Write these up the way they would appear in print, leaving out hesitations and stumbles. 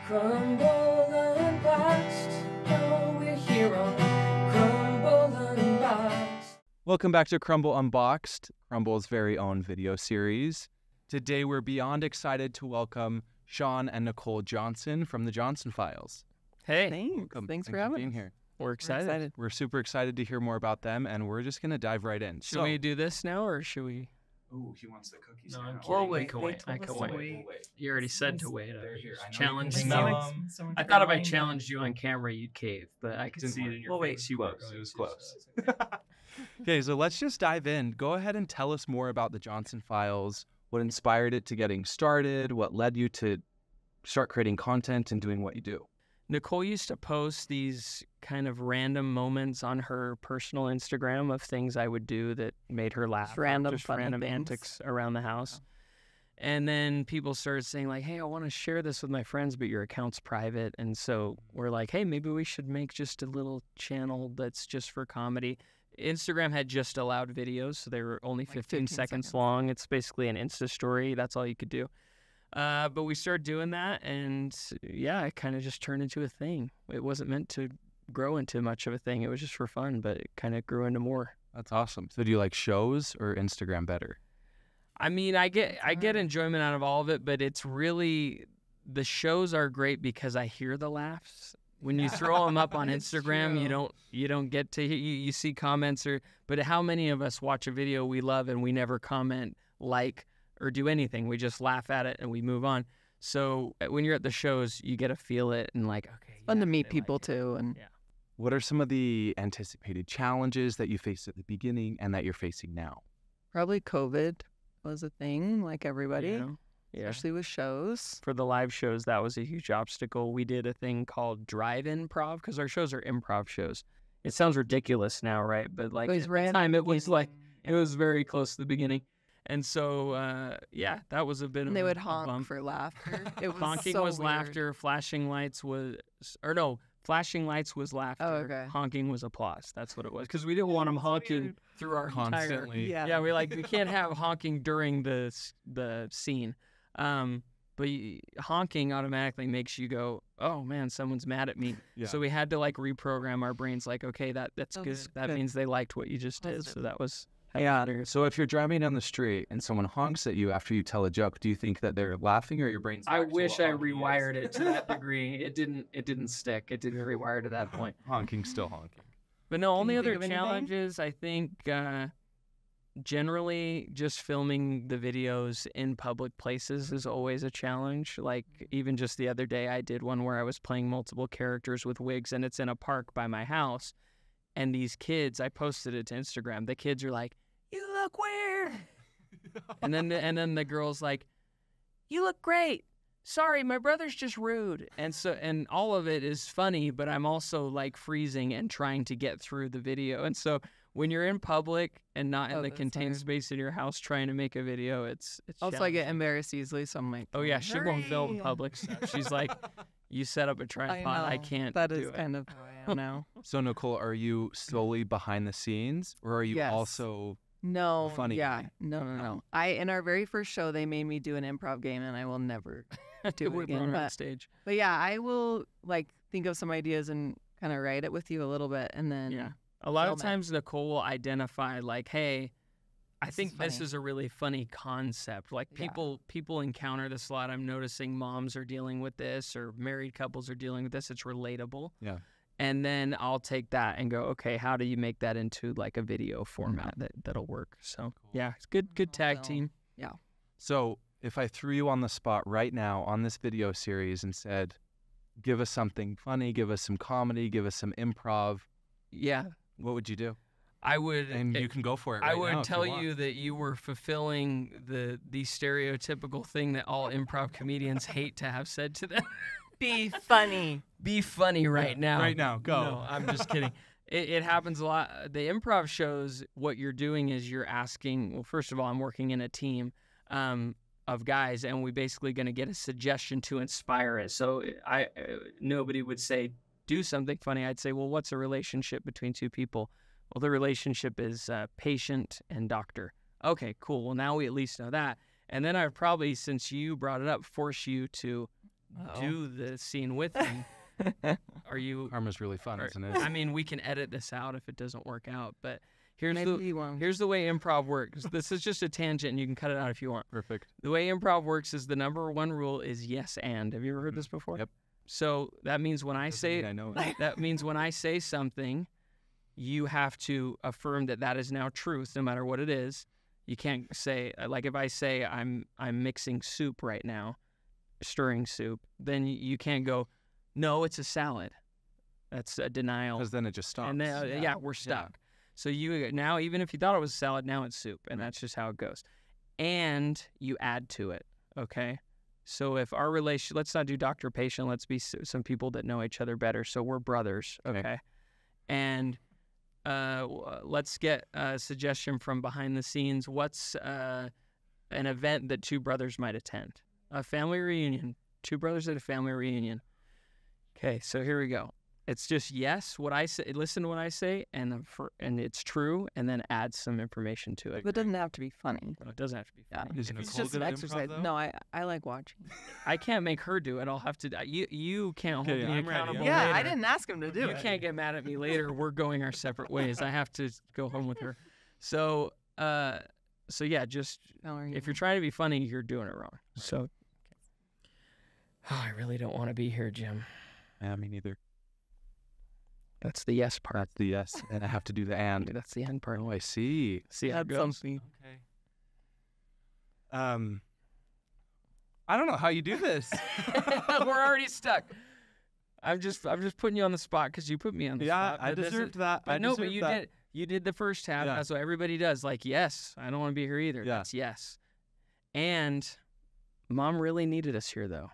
Crumbl Unboxed. Oh, we're here on Crumbl Unboxed. Welcome back to Crumbl Unboxed, Crumbl's very own video series. Today we're beyond excited to welcome Shaun and Nicole Johnson from the Johnson Files. Hey, Thanks for having being us. here. we're excited. We're super excited to hear more about them, and we're just going to dive right in. Should we do this now, or should we? Oh, he wants the cookies No, now. I'm kidding. wait, I can they wait. told I can us wait. to wait. You already said to wait. They're here. I know you Challenging can you. smell them. I thought if I challenged you on camera, you'd cave, but I could Didn't see it work. in your Well, wait. face. You Close. were. It was close. Okay, so let's just dive in. Go ahead and tell us more about the Johnson Files. What inspired it to getting started? What led you to start creating content and doing what you do? Nicole used to post these kind of random moments on her personal Instagram of things I would do that made her laugh. Just random just funny random things. antics around the house. And then people started saying like, hey, I want to share this with my friends, but your account's private. And so we're like, hey, maybe we should make just a little channel that's just for comedy. Instagram had just allowed videos, so they were only Like 15 15 seconds seconds. long. It's basically an Insta story. That's all you could do. But we started doing that, and yeah, it kind of just turned into a thing. It wasn't meant to grow into much of a thing. It was just for fun, but it kind of grew into more. That's awesome. So do you like shows or Instagram better? I mean, I get enjoyment out of all of it, but it's really, the shows are great because I hear the laughs. When you throw them up on It's Instagram, true. you don't get to you see comments but how many of us watch a video we love and we never comment, like, or do anything? We just laugh at it and we move on. So when you're at the shows, you get to feel it and like, okay, Fun yeah, to meet they like people it. too, and Yeah. What are some of the anticipated challenges that you faced at the beginning and that you're facing now? probably COVID was a thing, like everybody, You know? Yeah. especially with shows. For the live shows, that was a huge obstacle. We did a thing called drive-in improv because our shows are improv shows. It sounds ridiculous now, right? But like Always at the ran time, it was like it was very close to the beginning, and so yeah, that was a bit of And they a would a honk bump. for laughter. It was Honking so was weird. laughter. Flashing lights was, or no, flashing lights was laughter. Oh, okay. Honking was applause. That's what it was because we didn't want them honking weird. through our entire. Constantly. Yeah, we can't have honking during the scene. But honking automatically makes you go, oh man, someone's mad at me. Yeah. So we had to like reprogram our brains, like, okay, that's Oh, good. good, That good. means they liked what you just did. Positive. So that was Yeah. So if you're driving down the street and someone honks at you after you tell a joke, do you think that they're laughing or your brain's I back to wish what I honking is? rewired it to that degree. It didn't stick. It didn't rewire to that point. Honking's still honking. But no, only you other think of anything? challenges, I think, generally just filming the videos in public places is always a challenge. Like even just the other day, I did one where I was playing multiple characters with wigs, and it's in a park by my house. And these kids, I posted it to Instagram. The kids are like, "You look weird," and then the girl's like, "You look great. Sorry, my brother's just rude." And all of it is funny, but I'm also like freezing and trying to get through the video. And so when you're in public and not in Oh, the that's contained hard. space in your house trying to make a video, it's Also, I get challenging. embarrassed easily, so I'm like, Oh yeah, she won't film hurry. public stuff. She's like, you set up a tripod, I know. can't That do is it. kind of how I am now. So Nicole, are you solely behind the scenes or are you Yes. also No, Funny yeah, guy. no. In our very first show, they made me do an improv game, and I will never do it We're again. on But, stage. but yeah, I will like think of some ideas and kind of write it with you a little bit, and then Yeah. A lot of film it. times Nicole will identify like, hey, I This think is this funny. is a really funny concept. Like Yeah. people encounter this a lot. I'm noticing moms are dealing with this or married couples are dealing with this. It's relatable. Yeah. And then I'll take that and go, okay, how do you make that into like a video format that'll work? So yeah, it's good tag Well, team. So if I threw you on the spot right now on this video series and said, give us something funny, give us some comedy, give us some improv, Yeah. what would you do? I would And you can go for it I right would now if tell want. you that you were fulfilling the stereotypical thing that all improv comedians hate to have said to them. be funny. Be funny right now. Right now, go. No, I'm just kidding. It happens a lot. The improv shows, what you're doing is you're asking, well, first of all, I'm working in a team of guys, and we basically going to get a suggestion to inspire it. So nobody would say, do something funny. I'd say, well, what's a relationship between two people? Well, the relationship is patient and doctor. Okay, cool. Well, now we at least know that. And then I'd probably, since you brought it up, force you to do the scene with me. Are you? Karma's really fun, isn't it? I mean, we can edit this out if it doesn't work out, but here's Maybe the you won't. here's the way improv works. This is just a tangent, and you can cut it out if you want. Perfect. The way improv works is the number one rule is yes and. Have you ever heard this before? Yep. So that means when I Doesn't mean say I know it. that means when I say something, you have to affirm that that is now truth, no matter what it is. You can't say like if I say I'm mixing soup right now, stirring soup, then you can't go, no, it's a salad. That's a denial. Because then it just stops. And then, yeah, we're stuck. So you now, even if you thought it was salad, now it's soup, and that's just how it goes. And you add to it, okay? So if our relation, let's not do doctor-patient, let's be some people that know each other better. So we're brothers, okay? And let's get a suggestion from behind the scenes. What's an event that two brothers might attend? A family reunion. Two brothers at a family reunion. Okay, so here we go. It's just yes, what I say. Listen to what I say, and it's true, and then add some information to it. But it doesn't have to be funny. No, it doesn't have to be funny. Is It's Nicole just an good at exercise. improv, though? No, I like watching. I can't make her do it. I'll have to. You can't hold Okay, me I'm ready. accountable. Yeah, later. I didn't ask him to do You it. can't get mad at me later. We're going our separate ways. I have to go home with her. So yeah, just if you're trying to be funny, you're doing it wrong. So, I really don't want to be here, Jim. Yeah, me neither. That's the yes part. That's the yes, and I have to do the and. That's the end part. Oh, I see. See how it That's goes. something. Okay. I don't know how you do this. We're already stuck. I'm just putting you on the spot because you put me on the spot. I but this is- deserved that. But I no, but deserved you that. did the first half. Yeah. That's what everybody does. Like, yes, I don't want to be here either. Yeah. That's yes. And Mom really needed us here, though.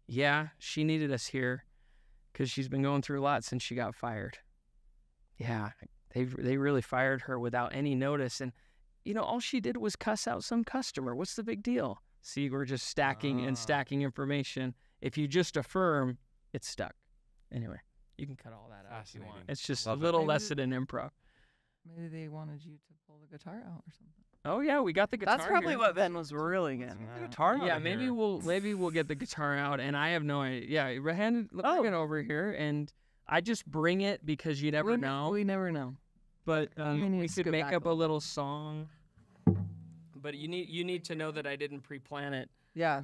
Yeah, she needed us here because she's been going through a lot since she got fired. Yeah, they really fired her without any notice. And, all she did was cuss out some customer. What's the big deal? See, we're just stacking and stacking information. If you just affirm, it's stuck. Anyway, you can cut all that out if you want. Fascinating. It's just Love a it. little Maybe lesson in improv. Maybe they wanted you to pull the guitar out or something. Oh yeah, we got the guitar. That's probably here. what Ben was really getting The at. guitar Yeah, out maybe here. we'll get the guitar out, and I have no idea. Yeah, bring it over here, and I just bring it because you never know. We never know. But We need we to could scoot make back up a a little song. But you need to know that I didn't pre-plan it. Yeah.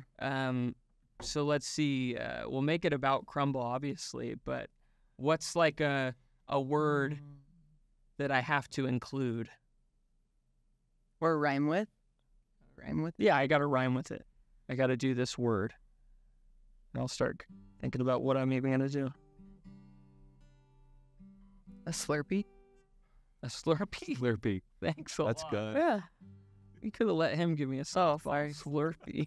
So let's see. We'll make it about Crumbl, obviously. But what's like a word that I have to include? Or rhyme with. Rhyme with. Yeah, I got to rhyme with it. I got to do this word. And I'll start thinking about what I'm even gonna do. A Slurpee. A Slurpee. Slurpee. Thanks a That's lot. good. Yeah. You could have let him give me a softball. sorry. Slurpee.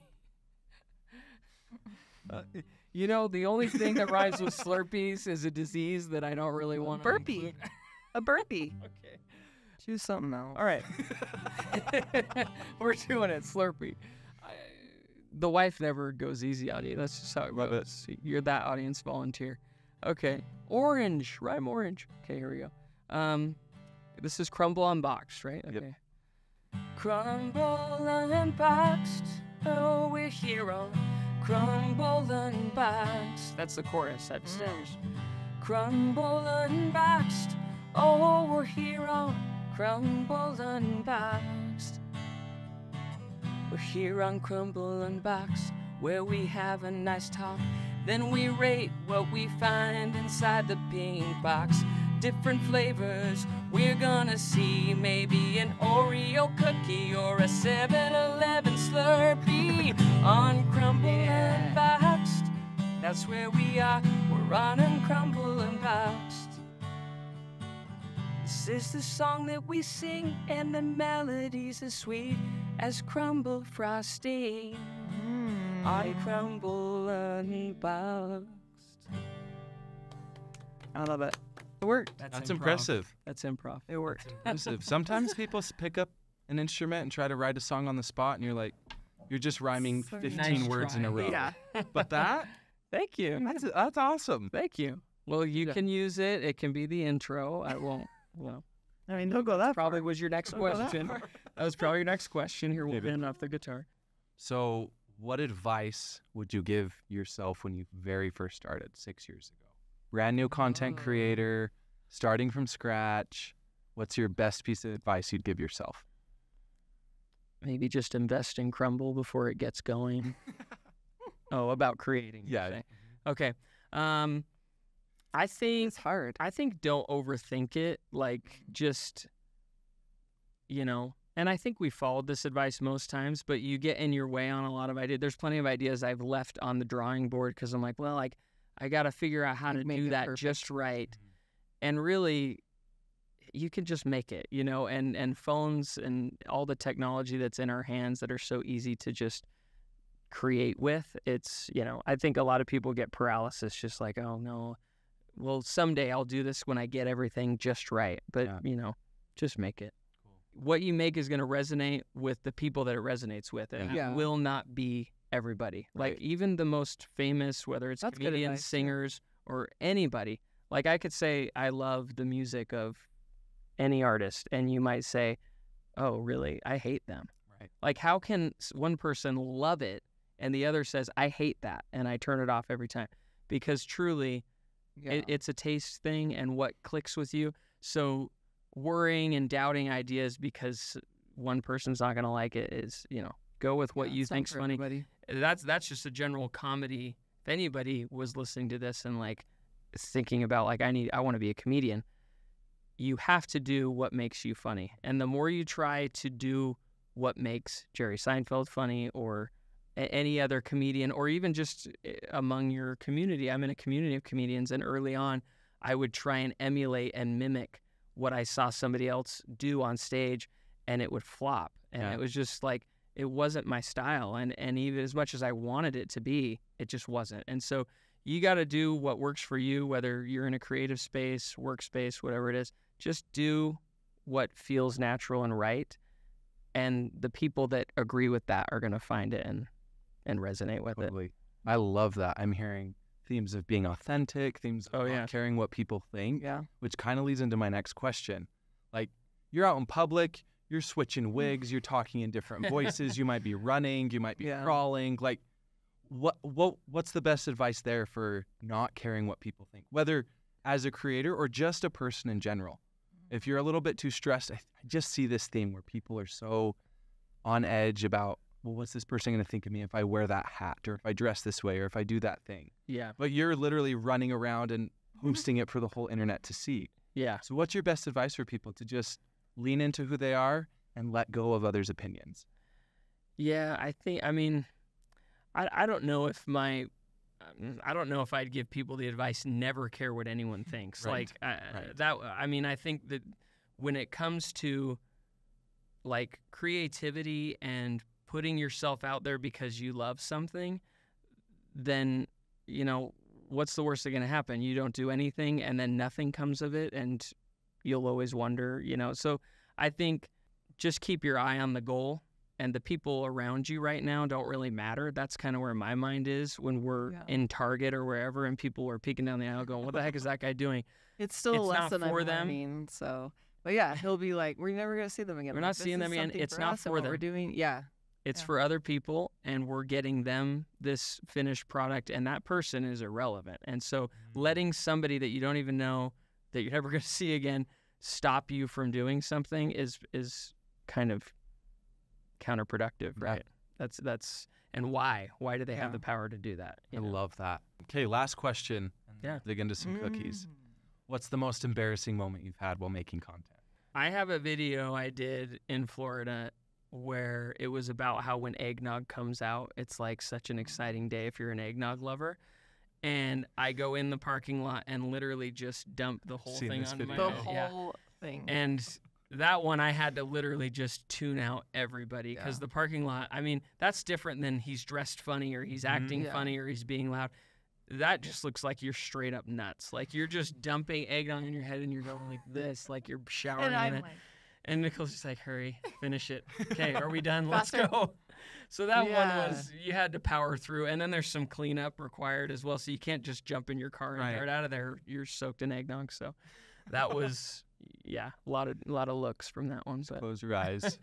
The only thing that rhymes with Slurpees is a disease that I don't really want to Burpee. A burpee. Okay. Choose something else. All right. We're doing it. Slurpee. The wife never goes easy on you. That's just how it Love it. goes. You're that audience volunteer. Okay. Orange. Rhyme orange. Okay, here we go. This is Crumbl Unboxed, right? Yep. Okay. Crumbl Unboxed. Oh, we're here on Crumbl Unboxed. That's the chorus. That's stairs. Crumbl Unboxed. Oh, we're here on Crumbl Unboxed. We're here on Crumbl Unboxed, where we have a nice talk. Then we rate what we find inside the pink box. Different flavors we're gonna see. Maybe an Oreo cookie or a 7-Eleven Slurpee on Crumbl Unboxed. That's where we are. We're on Crumbl Unboxed. This is the song that we sing, and the melody's as sweet as Crumbl frosting on Crumbl Unboxed. I love it. It worked. That's improv. impressive. That's improv. It worked. Impressive. Sometimes people pick up an instrument and try to write a song on the spot, and you're just rhyming So 15 nice words in a try. row. Yeah. But Thank you. that's awesome. Thank you. Well, you Yeah. can use it. It can be the intro. I won't. I mean, don't go that Probably far. was your next Don't go that question. far. That was probably your next question. Here, we'll Maybe. hand off the guitar. So what advice would you give yourself when you very first started 6 years ago? Brand new content creator, starting from scratch. What's your best piece of advice you'd give yourself? Maybe just invest in Crumbl before it gets going. Oh, about creating. Yeah. Okay. Okay. I think It's hard. I think don't overthink it. Like, just, and I think we followed this advice most times, but you get in your way on a lot of ideas. There's plenty of ideas I've left on the drawing board because I'm like, well, like, I got to figure out how to Make do it that perfect. just right. And really, you can just make it, and phones and all the technology that's in our hands that are so easy to just create with. It's, I think a lot of people get paralysis, just like, oh, no. Well, someday I'll do this when I get everything just right. But, just make it. Cool. What you make is going to resonate with the people that it resonates with. And Yeah. it will not be everybody. Right. Like, even the most famous, whether it's That's good comedians, advice, yeah. singers, or anybody. Like, I could say I love the music of any artist, and you might say, oh, really? I hate them. Right. Like, how can one person love it and the other says, I hate that, and I turn it off every time? Because truly, Yeah. it's a taste thing and what clicks with you. So worrying and doubting ideas because one person's not going to like it is, go with what you it's not think's for funny. everybody. That's just a general comedy. If anybody was listening to this and like thinking about like, I want to be a comedian, you have to do what makes you funny. And the more you try to do what makes Jerry Seinfeld funny or any other comedian, or even just among your community. I'm in a community of comedians, and early on, I would try and emulate and mimic what I saw somebody else do on stage, and it would flop. And Yeah. it was just like, it wasn't my style. And even as much as I wanted it to be, it just wasn't. And so you got to do what works for you, whether you're in a creative space, workspace, whatever it is. Just do what feels natural and right. And the people that agree with that are going to find it and resonate with it. Totally. I love that. I'm hearing themes of being authentic, themes of not caring what people think, Yeah. which kind of leads into my next question. Like, you're out in public, you're switching wigs, you're talking in different voices, you might be running, you might be crawling. Like, what's the best advice there for not caring what people think, whether as a creator or just a person in general? If you're a little bit too stressed, I just see this theme where people are so on edge about, well, what's this person going to think of me if I wear that hat, or if I dress this way, or if I do that thing? Yeah. But you're literally running around and posting it for the whole internet to see. Yeah. So what's your best advice for people to just lean into who they are and let go of others' opinions? Yeah, I don't know if I don't know if I'd give people the advice, never care what anyone thinks. Right. I think that when it comes to like creativity and putting yourself out there because you love something, then, what's the worst that's going to happen? You don't do anything and then nothing comes of it, and you'll always wonder, So I think just keep your eye on the goal, and the people around you right now don't really matter. That's kind of where my mind is when we're in Target or wherever and people are peeking down the aisle going, what the heck is that guy doing? It's still a It's not lesson I'm for them. learning, so. But yeah, he'll be like, we're never going to see them again. We're Like, not this seeing is them again. something It's not us and for what them. we're doing. Yeah. It's Yeah. for other people, and we're getting them this finished product, and that person is irrelevant. And so letting somebody that you don't even know, that you're never going to see again, stop you from doing something is kind of counterproductive, right? That's and why do they have the power to do that? I love that. Okay, last question. Yeah. Dig into some cookies. What's the most embarrassing moment you've had while making content? I have a video I did in Florida where it was about how when eggnog comes out, it's like such an exciting day if you're an eggnog lover. And I go in the parking lot and literally just dump the whole Seen thing this onto my video. The head. whole thing. And that one I had to literally just tune out everybody because the parking lot, that's different than he's dressed funny or he's acting funny or he's being loud. That just looks like you're straight up nuts. Like you're just dumping eggnog in your head and you're going like this, like you're showering And I'm in it. like, And Nicole's just like, hurry, finish it. Okay, are we done? Let's Faster. go. So that one Yeah. was, you had to power through. And then there's some cleanup required as well. So you can't just jump in your car and dart out of there. You're soaked in eggnog. So that was, a lot of looks from that one. But Close your eyes.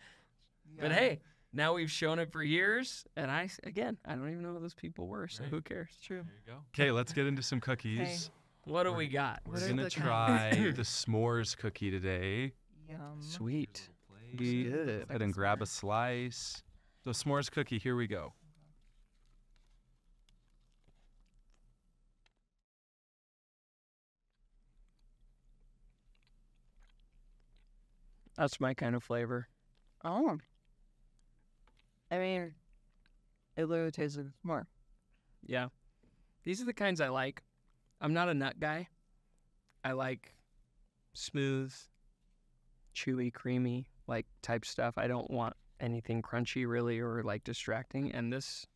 hey, Now we've shown it for years, and I don't even know who those people were, so who cares? True. There you go. Okay, let's get into some cookies. What do we got? What We're are gonna the try the s'mores cookie today. Yum. Sweet. Go ahead and grab a slice. So s'mores cookie, here we go. That's my kind of flavor. Oh. I mean, it literally tastes like s'more. Yeah. These are the kinds I like. I'm not a nut guy. I like smooth, chewy, creamy, like type stuff. I don't want anything crunchy really or like distracting. And this,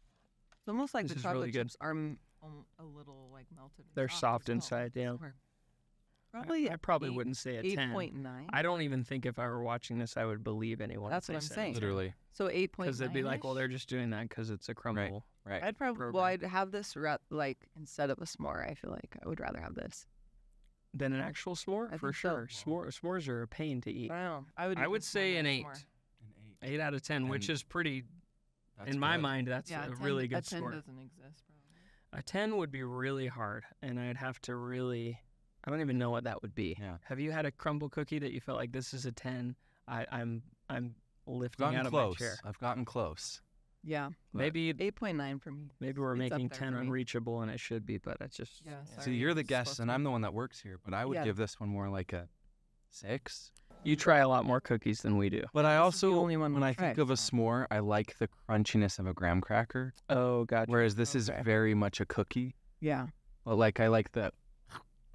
It's almost like This the is really chocolate good. chips are a little like melted. and They're soft as well, inside, like yeah. s'more. Probably I probably eight- wouldn't say a 10. 8.9. I don't even think if I were watching this, I would believe anyone. That's if what they I'm said saying. 10. Literally. So 8.9. Because they'd be like, well, they're just doing that because it's a crumble. Right. I'd probably program. I'd have this like instead of a s'more. I feel like I would rather have this. Than an actual s'more? I For think so. sure. S'mores are a pain to eat. I don't know. I would say an 8. s'more. 8 out of 10, which And is pretty, That's in my good. mind, that's Yeah, a 10 really a good 10 score. doesn't exist. Probably. A 10 would be really hard, and I'd have to really, I don't even know what that would be. Yeah. Have you had a crumble cookie that you felt like this is a 10? I'm lifting Gotten out of close. my chair. I've gotten close. Yeah, Maybe 8.9 for me. we're it's up making there 10 for me. unreachable, and it should be, but it's just. Yeah, See, sorry, you're the it's guest, supposed and to I'm the one that works here, but I would Yeah. give this one more like a 6. You try a lot more cookies than we do. But I This is the also, only one when we've I think tried, of a so. s'more, I like the crunchiness of a graham cracker, Oh, gotcha. whereas this is Okay. very much a cookie. Yeah. Well, like I like the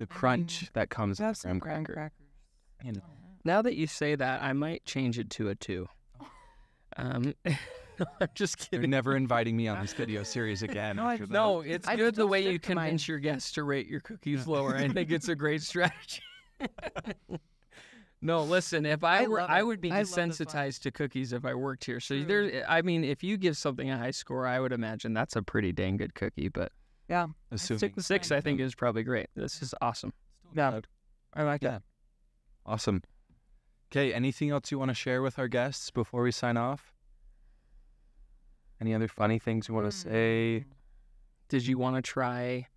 crunch that comes Have with some graham graham cracker. crackers. You know. Now that you say that, I might change it to a 2. I'm just You're kidding. never inviting me on this video series again. No, after that. No, it's I'd good the still way stick you to mine. convince your guests to rate your cookies lower. I think it's a great strategy. No, listen, if I I were, love I it. would be I love this one. desensitized to cookies if I worked here. So True. there, I mean, if you give something a high score, I would imagine that's a pretty dang good cookie. But Yeah. Assuming. 6, I think, is probably great. This is awesome. Yeah. I like Yeah. it. Awesome. Okay, anything else you want to share with our guests before we sign off? Any other funny things you want to say? Did you want to try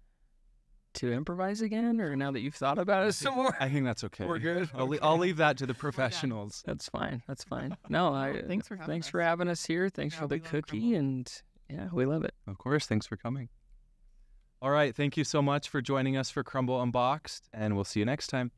to improvise again, or now that you've thought about it some more? I think that's okay. We're good. I'll leave that to the professionals. That's fine. That's fine. No, Thanks for having us. having us here. Thanks Yeah, for the we love cookie, Crumbl. and yeah, we love it. Of course, thanks for coming. All right, thank you so much for joining us for Crumbl Unboxed, and we'll see you next time.